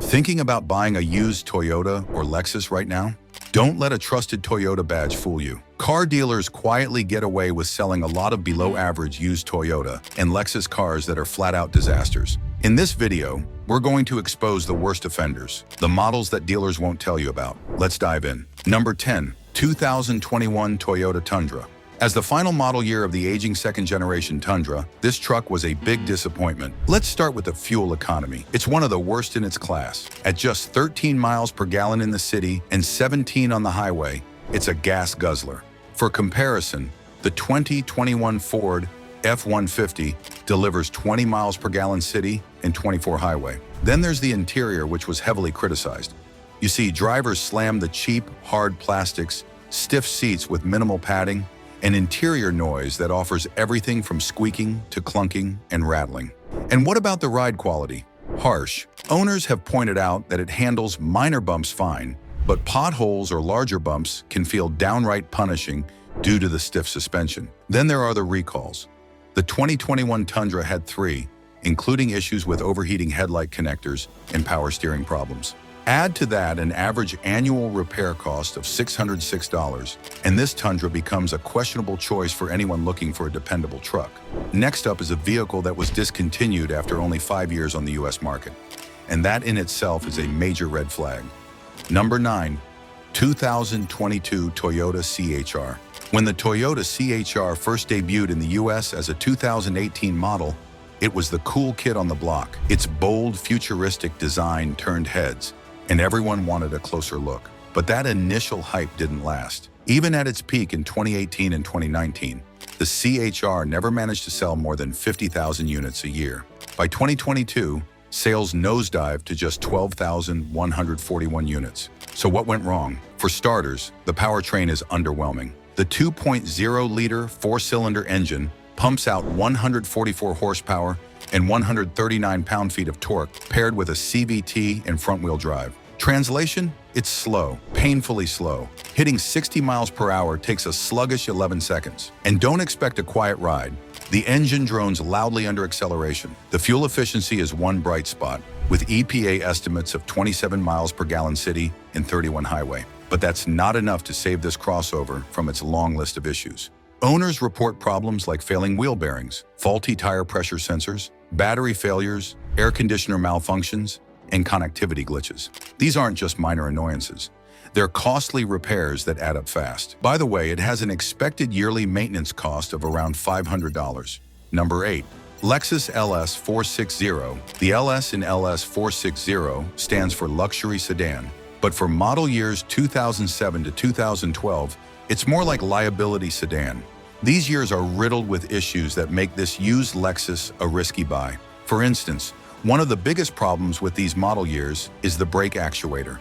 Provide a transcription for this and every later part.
Thinking about buying a used Toyota or Lexus right now? Don't let a trusted Toyota badge fool you. Car dealers quietly get away with selling a lot of below-average used Toyota and Lexus cars that are flat-out disasters. In this video, we're going to expose the worst offenders, the models that dealers won't tell you about. Let's dive in. Number 10, 2021 Toyota Tundra. As the final model year of the aging second-generation Tundra, this truck was a big disappointment. Let's start with the fuel economy. It's one of the worst in its class. At just 13 miles per gallon in the city and 17 on the highway, it's a gas guzzler. For comparison, the 2021 Ford F-150 delivers 20 miles per gallon city and 24 highway. Then there's the interior, which was heavily criticized. You see, drivers slam the cheap, hard plastics, stiff seats with minimal padding, and interior noise that offers everything from squeaking to clunking and rattling. And what about the ride quality? Harsh. Owners have pointed out that it handles minor bumps fine, but potholes or larger bumps can feel downright punishing due to the stiff suspension. Then there are the recalls. The 2021 Tundra had 3, including issues with overheating headlight connectors and power steering problems. Add to that an average annual repair cost of $606, and this Tundra becomes a questionable choice for anyone looking for a dependable truck. Next up is a vehicle that was discontinued after only 5 years on the US market, and that in itself is a major red flag. Number 9, 2022 Toyota CHR. When the Toyota CHR first debuted in the US as a 2018 model, it was the cool kid on the block. Its bold, futuristic design turned heads, and everyone wanted a closer look. But that initial hype didn't last. Even at its peak in 2018 and 2019, the CHR never managed to sell more than 50,000 units a year. By 2022, sales nosedived to just 12,141 units. So what went wrong? For starters, the powertrain is underwhelming. The 2.0-liter four-cylinder engine pumps out 144 horsepower and 139 pound-feet of torque, paired with a CVT and front-wheel drive. Translation? It's slow, painfully slow. Hitting 60 miles per hour takes a sluggish 11 seconds. And don't expect a quiet ride. The engine drones loudly under acceleration. The fuel efficiency is one bright spot, with EPA estimates of 27 miles per gallon city and 31 highway. But that's not enough to save this crossover from its long list of issues. Owners report problems like failing wheel bearings, faulty tire pressure sensors, battery failures, air conditioner malfunctions, and connectivity glitches. These aren't just minor annoyances. They're costly repairs that add up fast. By the way, it has an expected yearly maintenance cost of around $500. Number 8. Lexus LS 460. The LS in LS 460 stands for luxury sedan, but for model years 2007 to 2012, it's more like liability sedan. These years are riddled with issues that make this used Lexus a risky buy. For instance, one of the biggest problems with these model years is the brake actuator.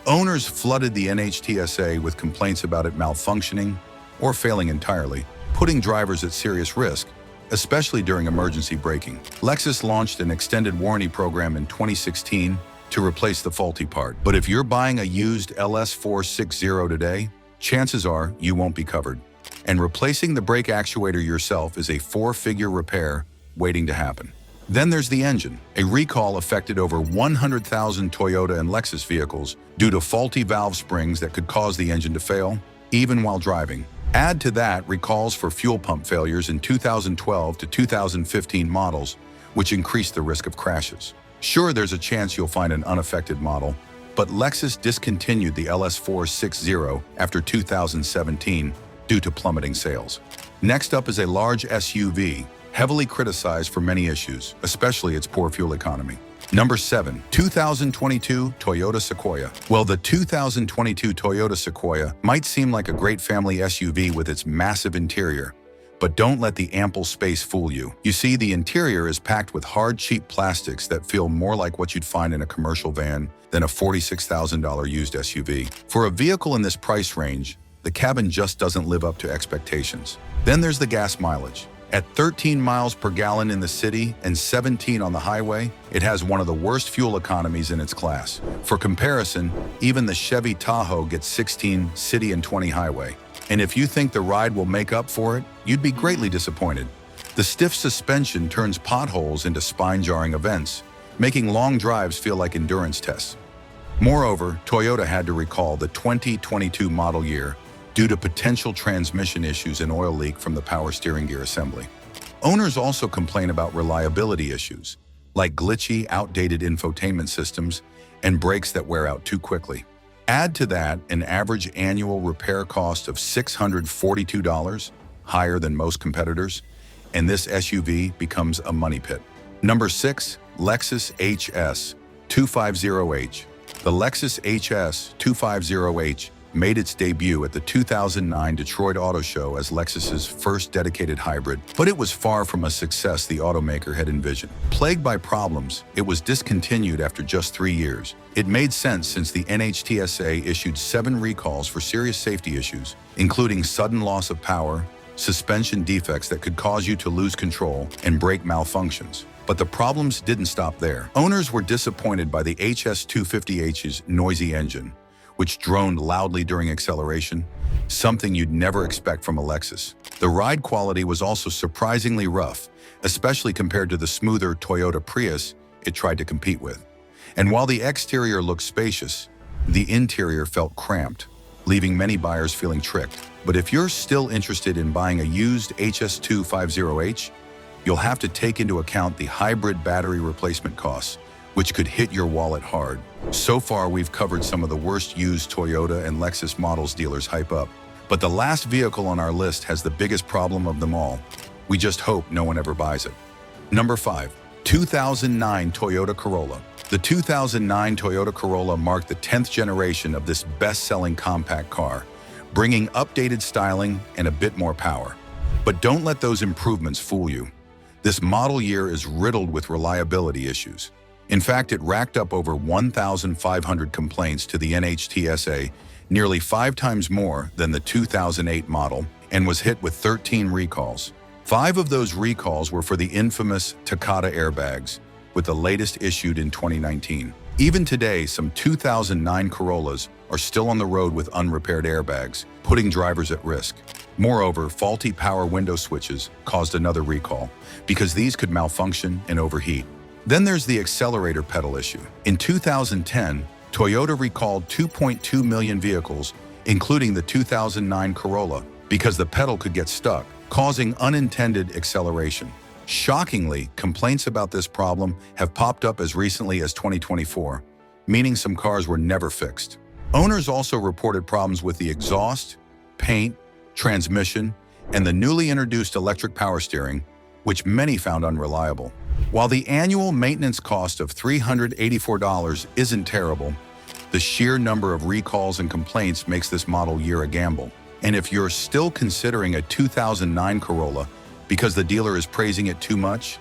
Owners flooded the NHTSA with complaints about it malfunctioning or failing entirely, putting drivers at serious risk, especially during emergency braking. Lexus launched an extended warranty program in 2016 to replace the faulty part. But if you're buying a used LS 460 today, chances are you won't be covered. And replacing the brake actuator yourself is a 4-figure repair waiting to happen. Then there's the engine. A recall affected over 100,000 Toyota and Lexus vehicles due to faulty valve springs that could cause the engine to fail, even while driving. Add to that recalls for fuel pump failures in 2012 to 2015 models, which increased the risk of crashes. Sure, there's a chance you'll find an unaffected model, but Lexus discontinued the LS 460 after 2017 due to plummeting sales. Next up is a large SUV, heavily criticized for many issues, especially its poor fuel economy. Number 7, 2022 Toyota Sequoia. Well, the 2022 Toyota Sequoia might seem like a great family SUV with its massive interior, but don't let the ample space fool you. You see, the interior is packed with hard, cheap plastics that feel more like what you'd find in a commercial van than a $46,000 used SUV. For a vehicle in this price range, the cabin just doesn't live up to expectations. Then there's the gas mileage. At 13 miles per gallon in the city and 17 on the highway, it has one of the worst fuel economies in its class. For comparison, even the Chevy Tahoe gets 16 city and 20 highway. And if you think the ride will make up for it, you'd be greatly disappointed. The stiff suspension turns potholes into spine-jarring events, making long drives feel like endurance tests. Moreover, Toyota had to recall the 2022 model year due to potential transmission issues and oil leak from the power steering gear assembly. Owners also complain about reliability issues, like glitchy, outdated infotainment systems and brakes that wear out too quickly. Add to that an average annual repair cost of $642, higher than most competitors, and this SUV becomes a money pit. Number 6. Lexus HS 250H. The Lexus HS 250H made its debut at the 2009 Detroit Auto Show as Lexus's first dedicated hybrid, but it was far from a success the automaker had envisioned. Plagued by problems, it was discontinued after just 3 years. It made sense since the NHTSA issued 7 recalls for serious safety issues, including sudden loss of power, suspension defects that could cause you to lose control, and brake malfunctions. But the problems didn't stop there. Owners were disappointed by the HS 250H's noisy engine, which droned loudly during acceleration, something you'd never expect from a Lexus. The ride quality was also surprisingly rough, especially compared to the smoother Toyota Prius it tried to compete with. And while the exterior looked spacious, the interior felt cramped, leaving many buyers feeling tricked. But if you're still interested in buying a used HS 250H, you'll have to take into account the hybrid battery replacement costs, which could hit your wallet hard. So far, we've covered some of the worst used Toyota and Lexus models dealers hype up. But the last vehicle on our list has the biggest problem of them all. We just hope no one ever buys it. Number 5. 2009 Toyota Corolla. The 2009 Toyota Corolla marked the 10th generation of this best-selling compact car, bringing updated styling and a bit more power. But don't let those improvements fool you. This model year is riddled with reliability issues. In fact, it racked up over 1,500 complaints to the NHTSA, nearly 5 times more than the 2008 model, and was hit with 13 recalls. 5 of those recalls were for the infamous Takata airbags, with the latest issued in 2019. Even today, some 2009 Corollas are still on the road with unrepaired airbags, putting drivers at risk. Moreover, faulty power window switches caused another recall, because these could malfunction and overheat. Then there's the accelerator pedal issue. In 2010, Toyota recalled 2.2 million vehicles, including the 2009 Corolla, because the pedal could get stuck, causing unintended acceleration. Shockingly, complaints about this problem have popped up as recently as 2024, meaning some cars were never fixed. Owners also reported problems with the exhaust, paint, transmission, and the newly introduced electric power steering, which many found unreliable. While the annual maintenance cost of $384 isn't terrible, the sheer number of recalls and complaints makes this model year a gamble. And if you're still considering a 2009 Corolla because the dealer is praising it too much,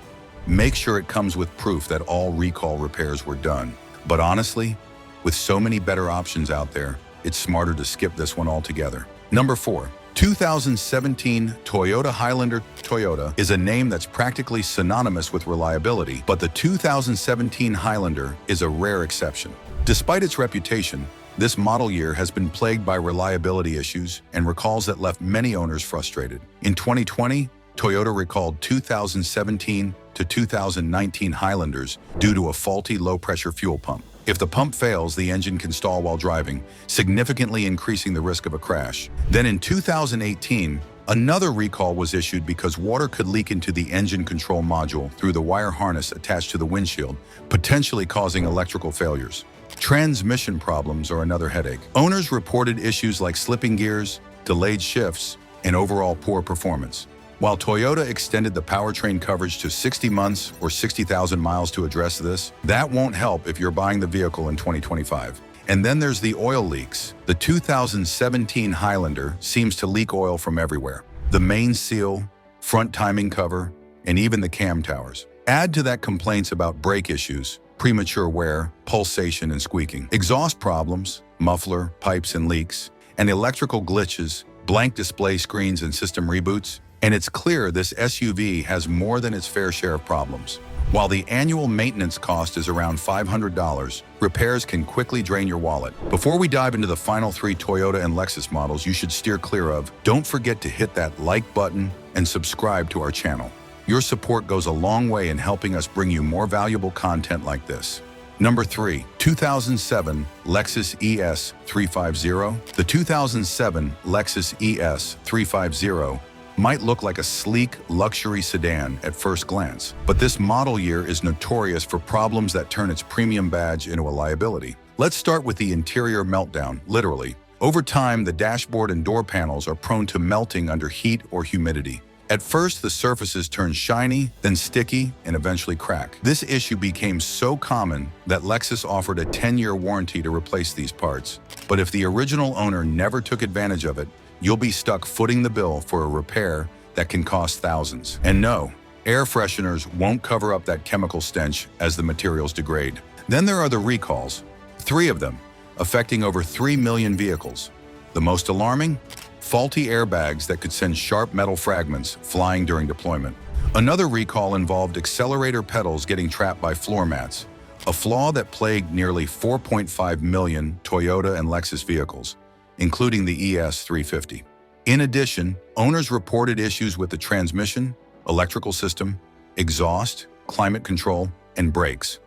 make sure it comes with proof that all recall repairs were done. But honestly, with so many better options out there, it's smarter to skip this one altogether. Number 4. 2017 Toyota Highlander. Toyota is a name that's practically synonymous with reliability, but the 2017 Highlander is a rare exception. Despite its reputation, this model year has been plagued by reliability issues and recalls that left many owners frustrated. In 2020, Toyota recalled 2017 to 2019 Highlanders due to a faulty low-pressure fuel pump. If the pump fails, the engine can stall while driving, significantly increasing the risk of a crash. Then in 2018, another recall was issued because water could leak into the engine control module through the wire harness attached to the windshield, potentially causing electrical failures. Transmission problems are another headache. Owners reported issues like slipping gears, delayed shifts, and overall poor performance. While Toyota extended the powertrain coverage to 60 months or 60,000 miles to address this, that won't help if you're buying the vehicle in 2025. And then there's the oil leaks. The 2017 Highlander seems to leak oil from everywhere. The main seal, front timing cover, and even the cam towers. Add to that complaints about brake issues, premature wear, pulsation and squeaking, exhaust problems, muffler, pipes and leaks, and electrical glitches, blank display screens and system reboots. And it's clear this SUV has more than its fair share of problems. While the annual maintenance cost is around $500, repairs can quickly drain your wallet. Before we dive into the final 3 Toyota and Lexus models you should steer clear of, don't forget to hit that like button and subscribe to our channel. Your support goes a long way in helping us bring you more valuable content like this. Number 3. 2007 Lexus ES 350. The 2007 Lexus ES 350 might look like a sleek, luxury sedan at first glance, but this model year is notorious for problems that turn its premium badge into a liability. Let's start with the interior meltdown, literally. Over time, the dashboard and door panels are prone to melting under heat or humidity. At first, the surfaces turn shiny, then sticky, and eventually crack. This issue became so common that Lexus offered a 10-year warranty to replace these parts. But if the original owner never took advantage of it, you'll be stuck footing the bill for a repair that can cost thousands. And no, air fresheners won't cover up that chemical stench as the materials degrade. Then there are the recalls, 3 of them, affecting over 3 million vehicles. The most alarming? Faulty airbags that could send sharp metal fragments flying during deployment. Another recall involved accelerator pedals getting trapped by floor mats, a flaw that plagued nearly 4.5 million Toyota and Lexus vehicles, including the ES 350. In addition, owners reported issues with the transmission, electrical system, exhaust, climate control, and brakes.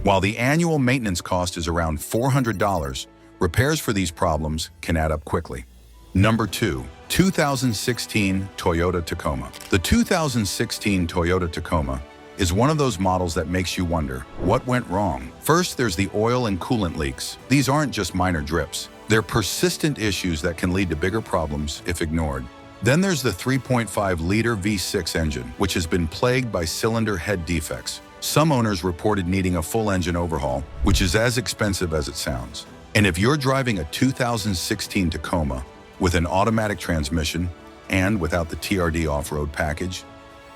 While the annual maintenance cost is around $400, repairs for these problems can add up quickly. Number 2. 2016 Toyota Tacoma. The 2016 Toyota Tacoma is one of those models that makes you wonder, what went wrong? First, there's the oil and coolant leaks. These aren't just minor drips. They're persistent issues that can lead to bigger problems if ignored. Then there's the 3.5-liter V6 engine, which has been plagued by cylinder head defects. Some owners reported needing a full engine overhaul, which is as expensive as it sounds. And if you're driving a 2016 Tacoma, with an automatic transmission and without the TRD off-road package,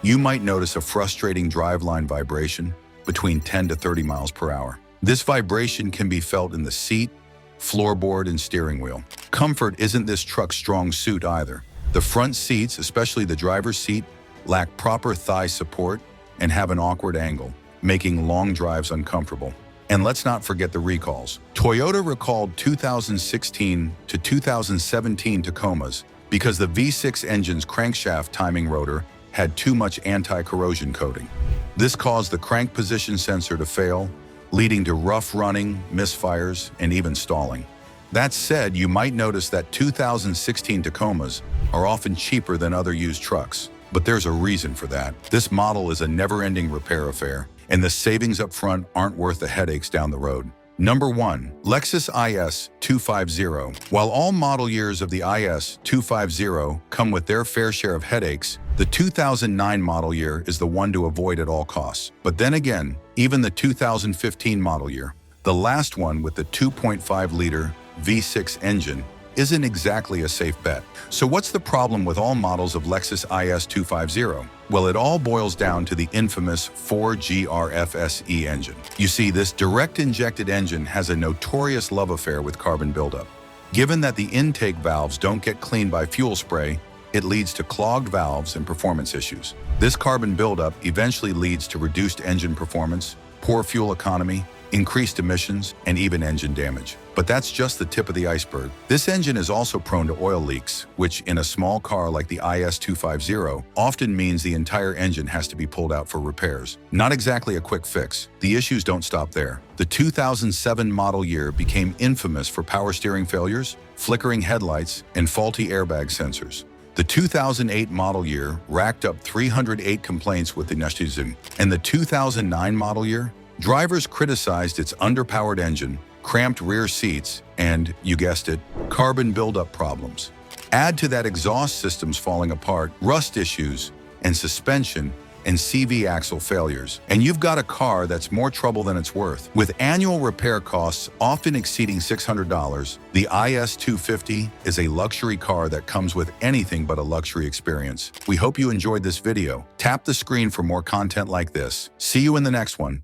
you might notice a frustrating driveline vibration between 10 to 30 miles per hour. This vibration can be felt in the seat, floorboard, and steering wheel. Comfort isn't this truck's strong suit either. The front seats, especially the driver's seat, lack proper thigh support and have an awkward angle, making long drives uncomfortable. And let's not forget the recalls. Toyota recalled 2016 to 2017 Tacomas because the V6 engine's crankshaft timing rotor had too much anti-corrosion coating. This caused the crank position sensor to fail, leading to rough running, misfires, and even stalling. That said, you might notice that 2016 Tacomas are often cheaper than other used trucks. But there's a reason for that. This model is a never-ending repair affair, and the savings up front aren't worth the headaches down the road. Number 1. Lexus IS 250. While all model years of the IS 250 come with their fair share of headaches, the 2009 model year is the one to avoid at all costs. But then again, even the 2015 model year, the last one with the 2.5-liter V6 engine, isn't exactly a safe bet. So what's the problem with all models of Lexus IS 250? Well, it all boils down to the infamous 4GRFSE engine. You see, this direct-injected engine has a notorious love affair with carbon buildup. Given that the intake valves don't get cleaned by fuel spray, it leads to clogged valves and performance issues. This carbon buildup eventually leads to reduced engine performance, poor fuel economy, increased emissions, and even engine damage. But that's just the tip of the iceberg. This engine is also prone to oil leaks, which in a small car like the IS 250 often means the entire engine has to be pulled out for repairs. Not exactly a quick fix. The issues don't stop there. The 2007 model year became infamous for power steering failures, flickering headlights, and faulty airbag sensors. The 2008 model year racked up 308 complaints with the Lexus, and the 2009 model year, drivers criticized its underpowered engine, cramped rear seats, and, you guessed it, carbon buildup problems. Add to that exhaust systems falling apart, rust issues, and suspension and CV axle failures, and you've got a car that's more trouble than it's worth. With annual repair costs often exceeding $600, the IS 250 is a luxury car that comes with anything but a luxury experience. We hope you enjoyed this video. Tap the screen for more content like this. See you in the next one.